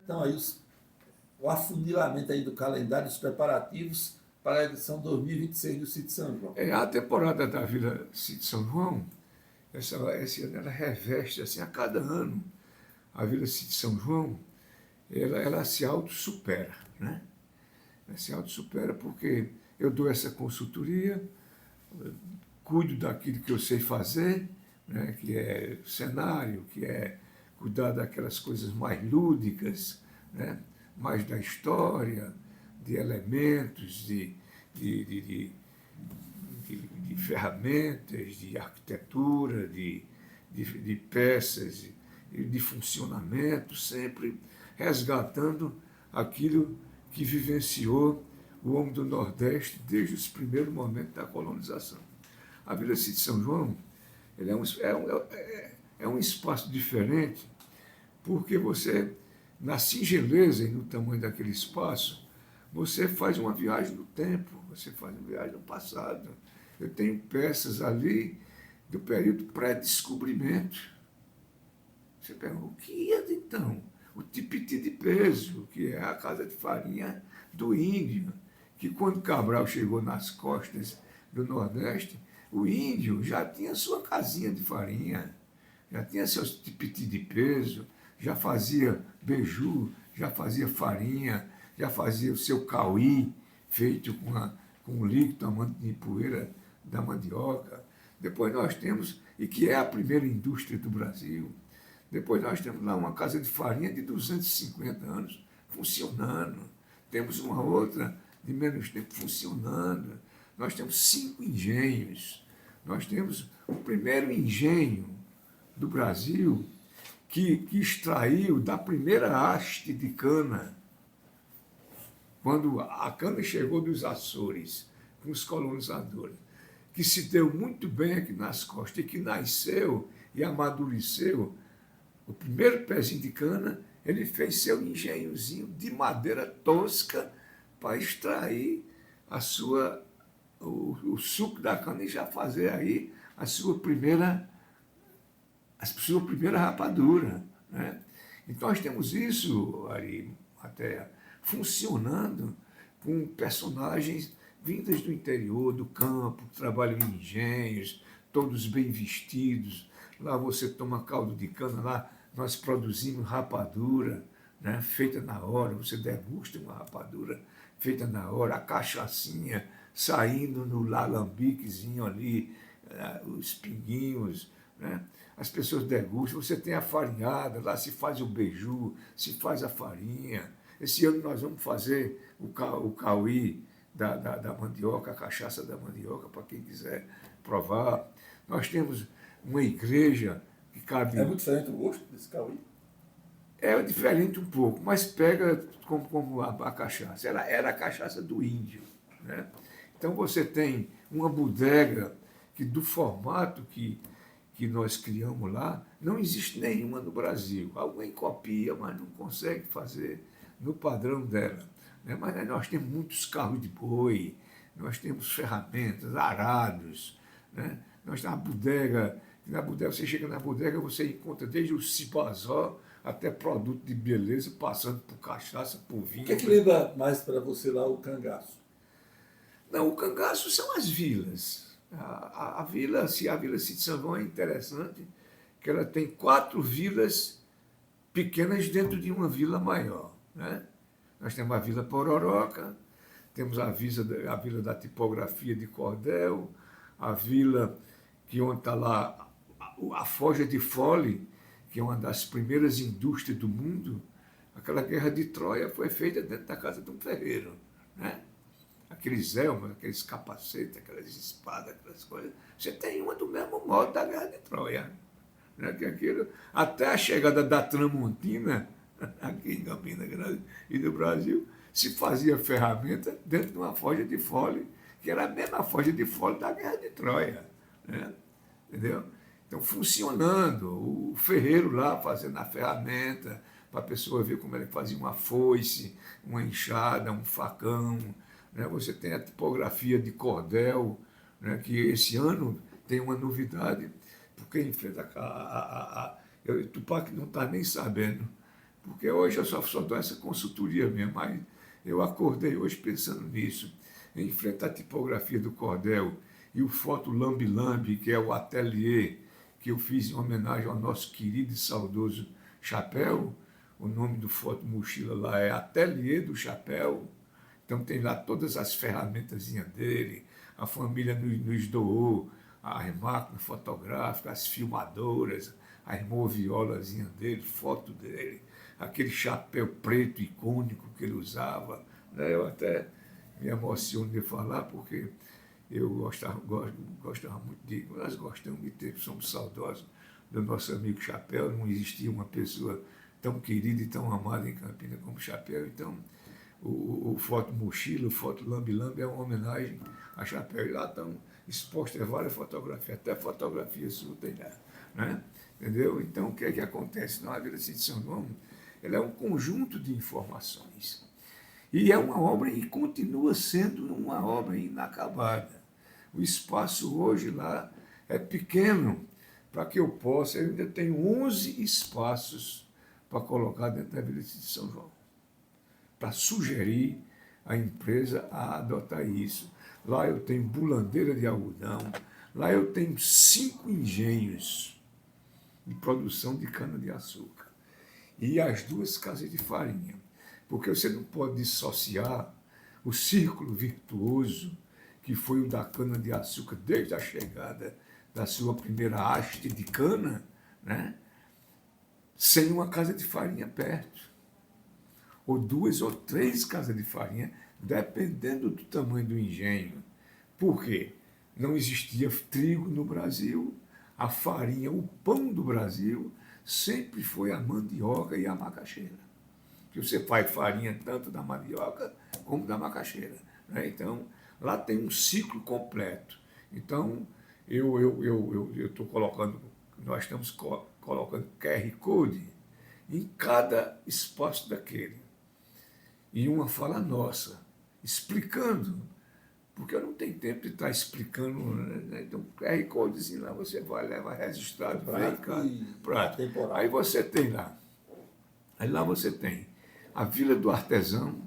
Então, aí o afunilamento aí do calendário, os preparativos para a edição 2026 do Sítio São João. A temporada da Vila Sítio São João, esse ano ela reveste, assim, a cada ano, a Vila Sítio São João, ela se autossupera, né? Ela se autossupera porque eu dou essa consultoria, cuido daquilo que eu sei fazer, né? Que é cenário, que é cuidar daquelas coisas mais lúdicas, né? Mais da história, de elementos, de, de, de, de ferramentas, de arquitetura, de peças, de funcionamento, sempre resgatando aquilo que vivenciou o homem do Nordeste desde os primeiros momentos da colonização. A Vila Sítio São João ele é um espaço diferente, porque você, na singeleza e no tamanho daquele espaço, você faz uma viagem no tempo, você faz uma viagem no passado. Eu tenho peças ali do período pré-descobrimento. Você pergunta, o que é então? O tipiti de peso, que é a casa de farinha do índio, que quando Cabral chegou nas costas do Nordeste, o índio já tinha sua casinha de farinha, já tinha seus tipiti de peso, já fazia beiju, já fazia farinha, já fazia o seu cauí, feito com o líquido de poeira da mandioca. Depois nós temos, e que é a primeira indústria do Brasil, depois nós temos lá uma casa de farinha de 250 anos funcionando. Temos uma outra de menos tempo funcionando. Nós temos 5 engenhos. Nós temos o primeiro engenho do Brasil que extraiu da primeira haste de cana, quando a cana chegou dos Açores, com os colonizadores, que se deu muito bem aqui nas costas, e que nasceu e amadureceu. O primeiro pezinho de cana, ele fez seu engenhozinho de madeira tosca para extrair o suco da cana e já fazer aí a sua primeira rapadura, né? Então nós temos isso, Ari, até funcionando com personagens vindas do interior, do campo, que trabalham em engenhos, todos bem vestidos. Lá você toma caldo de cana, lá nós produzimos rapadura, né, feita na hora, você degusta uma rapadura feita na hora, a cachaçinha saindo no alambiquezinho ali, os pinguinhos, né? As pessoas degustam, você tem a farinhada, lá se faz o beiju, se faz a farinha. Esse ano nós vamos fazer o cauí da mandioca, a cachaça da mandioca, para quem quiser provar. Nós temos uma igreja que cabe... É muito diferente o gosto desse cauí? É diferente um pouco, mas pega como a cachaça. Ela era a cachaça do índio, né? Então você tem uma bodega que, do formato que nós criamos lá, não existe nenhuma no Brasil. Alguém copia, mas não consegue fazer no padrão dela, né? Mas aí nós temos muitos carros de boi, nós temos ferramentas, arados, né? Nós temos a bodega, na bodega, você chega na bodega, você encontra desde o cipazó até produto de beleza, passando por cachaça, por vinho. O que é que lembra mais para você lá o cangaço? Não, o cangaço são as vilas. A vila Sítio São João é interessante, que ela tem 4 vilas pequenas dentro de uma vila maior, né? Nós temos a Vila Pororoca, temos a vila da tipografia de cordel, a vila onde está lá a Forja de Fole, que é uma das primeiras indústrias do mundo. Aquela guerra de Troia foi feita dentro da casa de um ferreiro, né? Aqueles elmos, aqueles capacetes, aquelas espadas, aquelas coisas. Você tem uma do mesmo modo da guerra de Troia, né? Que aquilo, até a chegada da Tramontina, aqui em Campina Grande e no Brasil, se fazia ferramenta dentro de uma forja de fole, que era a mesma forja de fole da guerra de Troia, né? Entendeu? Então, funcionando, o ferreiro lá fazendo a ferramenta, para a pessoa ver como ele fazia uma foice, uma enxada, um facão, né? Você tem a tipografia de cordel, né? Que esse ano tem uma novidade, porque enfrenta Tupac não está nem sabendo, porque hoje eu só dou essa consultoria mesmo, mas eu acordei hoje pensando nisso, em frente à tipografia do cordel e o Foto Lambi Lambi, que é o ateliê que eu fiz em homenagem ao nosso querido e saudoso Chapéu. O nome do Foto Mochila lá é Ateliê do Chapéu. Então tem lá todas as ferramentazinhas dele, a família nos doou as máquinas fotográficas, as filmadoras, as moviolazinhas dele, foto dele, aquele chapéu preto icônico que ele usava. Né? Eu até me emociono de falar, porque eu gostava muito de, nós gostamos de ter, somos saudosos do nosso amigo Chapéu, não existia uma pessoa tão querida e tão amada em Campinas como Chapéu. Então, o Foto Mochila, o Foto Lambi Lambi é uma homenagem a Chapéu. E lá estão expostas várias fotografias, até fotografia sua tem lá, né? Entendeu? Então, o que é que acontece? Na Vila Cid São João, ela é um conjunto de informações. E é uma obra, e continua sendo uma obra inacabada. O espaço hoje lá é pequeno para que eu possa, eu ainda tenho 11 espaços para colocar dentro da Vila Cid São João, para sugerir à empresa a adotar isso. Lá eu tenho bulandeira de algodão, lá eu tenho 5 engenhos de produção de cana-de-açúcar e as 2 casas de farinha, porque você não pode dissociar o círculo virtuoso que foi o da cana-de-açúcar desde a chegada da sua primeira haste de cana, né, sem uma casa de farinha perto, ou 2 ou 3 casas de farinha, dependendo do tamanho do engenho. Por quê? Não existia trigo no Brasil, a farinha, o pão do Brasil, sempre foi a mandioca e a macaxeira. Que você faz farinha tanto da mandioca como da macaxeira, né? Então, lá tem um ciclo completo. Então, eu estou colocando, nós estamos colocando QR Code em cada espaço daquele. E uma fala nossa, explicando, porque eu não tenho tempo de estar explicando, né? Então, QR Codezinho lá, você vai, leva registrado, prático. Aí você tem lá, aí lá você tem a Vila do Artesão,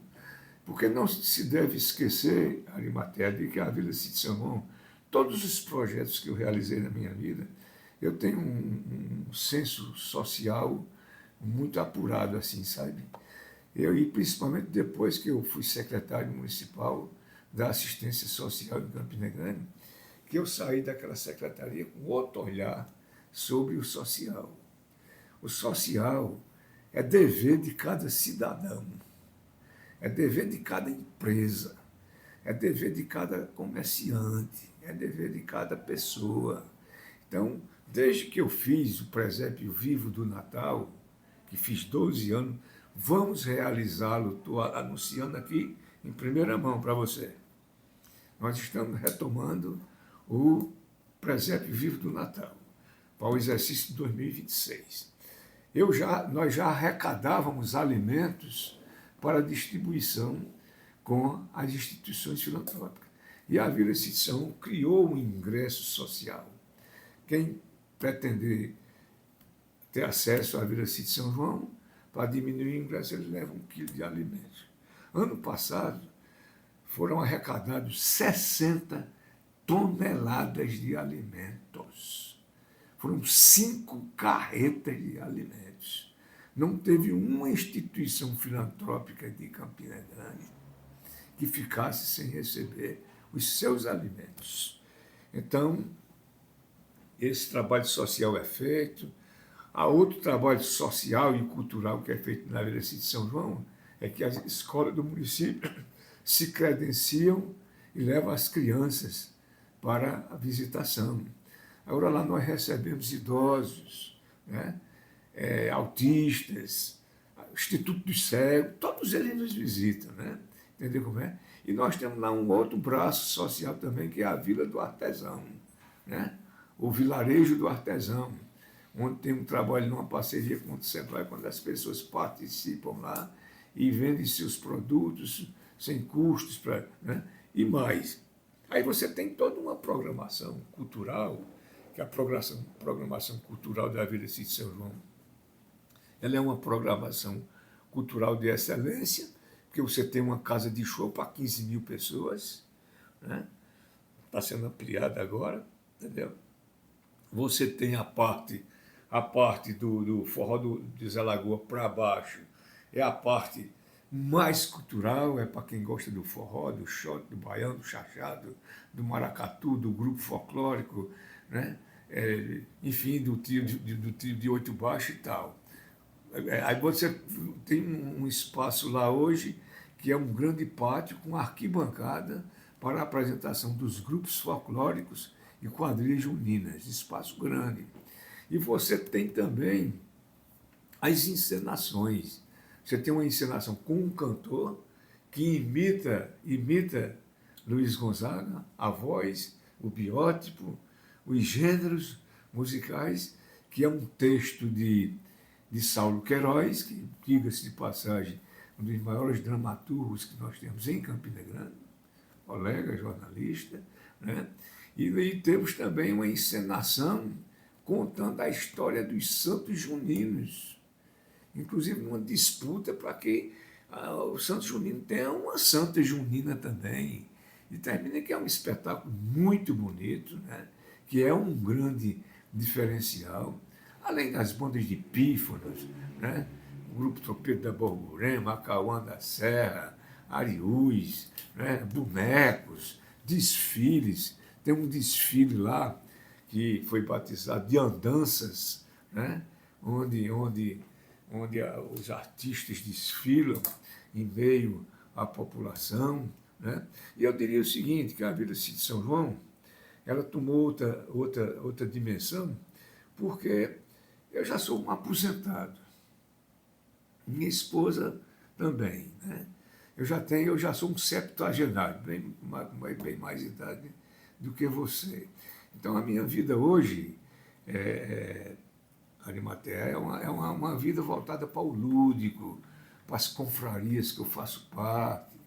porque não se deve esquecer, Arimatea, de que a Vila Cid São João, todos os projetos que eu realizei na minha vida, eu tenho um senso social muito apurado, assim, sabe? E principalmente depois que eu fui secretário municipal da assistência social em Campina Grande, que eu saí daquela secretaria com outro olhar sobre o social. O social é dever de cada cidadão, é dever de cada empresa, é dever de cada comerciante, é dever de cada pessoa. Então, desde que eu fiz o presépio vivo do Natal, que fiz 12 anos, vamos realizá-lo, estou anunciando aqui em primeira mão para você. Nós estamos retomando o presépio vivo do Natal, para o exercício de 2026. Nós já arrecadávamos alimentos para distribuição com as instituições filantrópicas. E a Vila Cid São João criou um ingresso social. Quem pretender ter acesso à Vila Cid São João, para diminuir o ingresso, ele leva 1 quilo de alimentos. Ano passado, foram arrecadados 60 toneladas de alimentos. Foram 5 carretas de alimentos. Não teve uma instituição filantrópica de Campina Grande que ficasse sem receber os seus alimentos. Então, esse trabalho social é feito. Há outro trabalho social e cultural que é feito na Vila Cid São João, é que as escolas do município se credenciam e levam as crianças para a visitação. Agora lá nós recebemos idosos, né? Autistas, Instituto dos Cegos, todos eles nos visitam, né? Entendeu como é? E nós temos lá um outro braço social também, que é a Vila do Artesão, né? O Vilarejo do Artesão, onde tem um trabalho numa parceria com o Sebrae, quando as pessoas participam lá e vendem seus produtos sem custos, né? E mais. Aí você tem toda uma programação cultural, que é a programação cultural da Vila Cid São João, ela é uma programação cultural de excelência, porque você tem uma casa de show para 15 mil pessoas, né? Está sendo ampliada agora, entendeu? Você tem a parte do forró de Zé Lagoa para baixo, é a parte mais cultural, é para quem gosta do forró, do shot, do baião, do chachado, do maracatu, do grupo folclórico, né? Enfim, do trio de oito baixo e tal. Aí você tem um espaço lá hoje que é um grande pátio com arquibancada para a apresentação dos grupos folclóricos e quadrilhas juninas, espaço grande. E você tem também as encenações. Você tem uma encenação com um cantor que imita Luiz Gonzaga, a voz, o biótipo, os gêneros musicais, que é um texto de Saulo Queiroz, que, diga-se de passagem, um dos maiores dramaturgos que nós temos em Campina Grande, colega, jornalista, né? E temos também uma encenação contando a história dos santos juninos, inclusive uma disputa para que o Santo Junino tenha uma Santa Junina também. E termina que é um espetáculo muito bonito, né? Que é um grande diferencial, além das bandas de pífanos, né? O Grupo Tropeiro da Borborema, Acauã da Serra, Ariús, né? Bonecos, desfiles. Tem um desfile lá que foi batizado de Andanças, né? onde os artistas desfilam em meio à população, né? E eu diria o seguinte, que a Vila Cid São João, ela tomou outra dimensão, porque eu já sou um aposentado, minha esposa também, né? Eu já sou um septuagenário, bem mais idade do que você. Então a minha vida hoje, Arimatea, é uma vida voltada para o lúdico, para as confrarias que eu faço parte,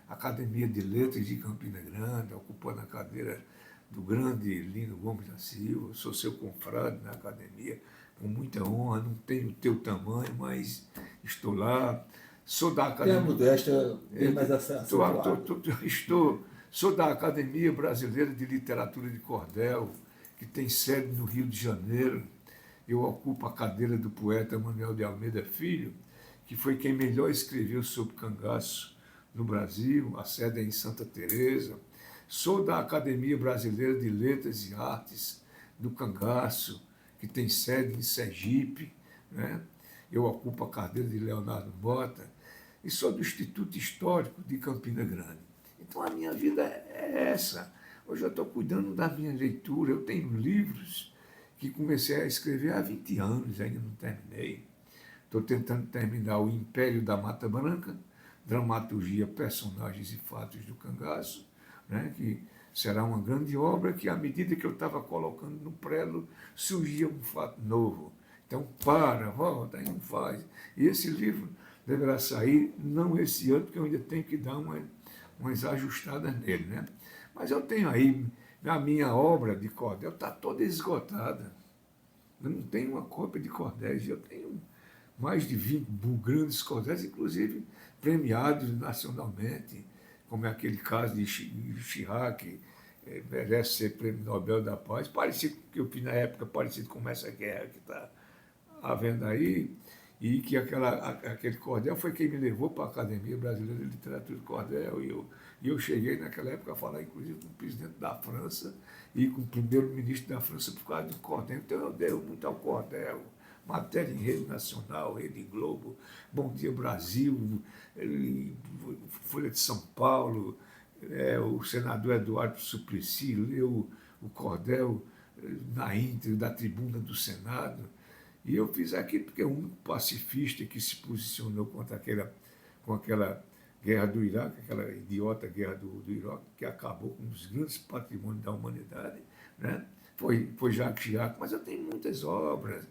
a Academia de Letras de Campina Grande, ocupando a cadeira do grande Lino Gomes da Silva. Sou seu confrade na academia, com muita honra, não tenho o teu tamanho, mas estou lá. Sou da Tem a academia. modéstia, tem mais Sou da Academia Brasileira de Literatura de Cordel, que tem sede no Rio de Janeiro. Eu ocupo a cadeira do poeta Manuel de Almeida Filho, que foi quem melhor escreveu sobre cangaço no Brasil, a sede é em Santa Teresa. Sou da Academia Brasileira de Letras e Artes do Cangaço, que tem sede em Sergipe, né? Eu ocupo a cadeira de Leonardo Bota, e sou do Instituto Histórico de Campina Grande. Então a minha vida é essa. Hoje eu estou cuidando da minha leitura, eu tenho livros que comecei a escrever há 20 anos, ainda não terminei. Estou tentando terminar o Império da Mata Branca, dramaturgia, personagens e fatos do cangaço, né, que será uma grande obra que, à medida que eu estava colocando no prelo, surgia um fato novo. Então, volta, aí não faz. E esse livro deverá sair, não esse ano, porque eu ainda tenho que dar umas ajustadas nele, né? Mas eu tenho aí, a minha obra de cordel está toda esgotada. Eu não tenho uma cópia de cordéis, eu tenho mais de 20 grandes cordéis, inclusive premiados nacionalmente, como é aquele caso de Chirac, merece ser Prêmio Nobel da Paz, parecido com o que eu fiz na época, parecido com essa guerra que está havendo aí, e que aquele cordel foi quem me levou para a Academia Brasileira de Literatura de Cordel, e eu cheguei naquela época a falar, inclusive, com o presidente da França e com o primeiro-ministro da França por causa do cordel. Então eu devo muito ao cordel. Matéria em rede nacional, Rede Globo, Bom Dia Brasil, Folha de São Paulo, o senador Eduardo Suplicy leu o cordel na íntegra da tribuna do Senado. E eu fiz aquilo porque um pacifista que se posicionou com aquela guerra do Iraque, aquela idiota guerra do Iraque, que acabou com um dos grandes patrimônios da humanidade, né? Foi Jacques Chirac, mas eu tenho muitas obras.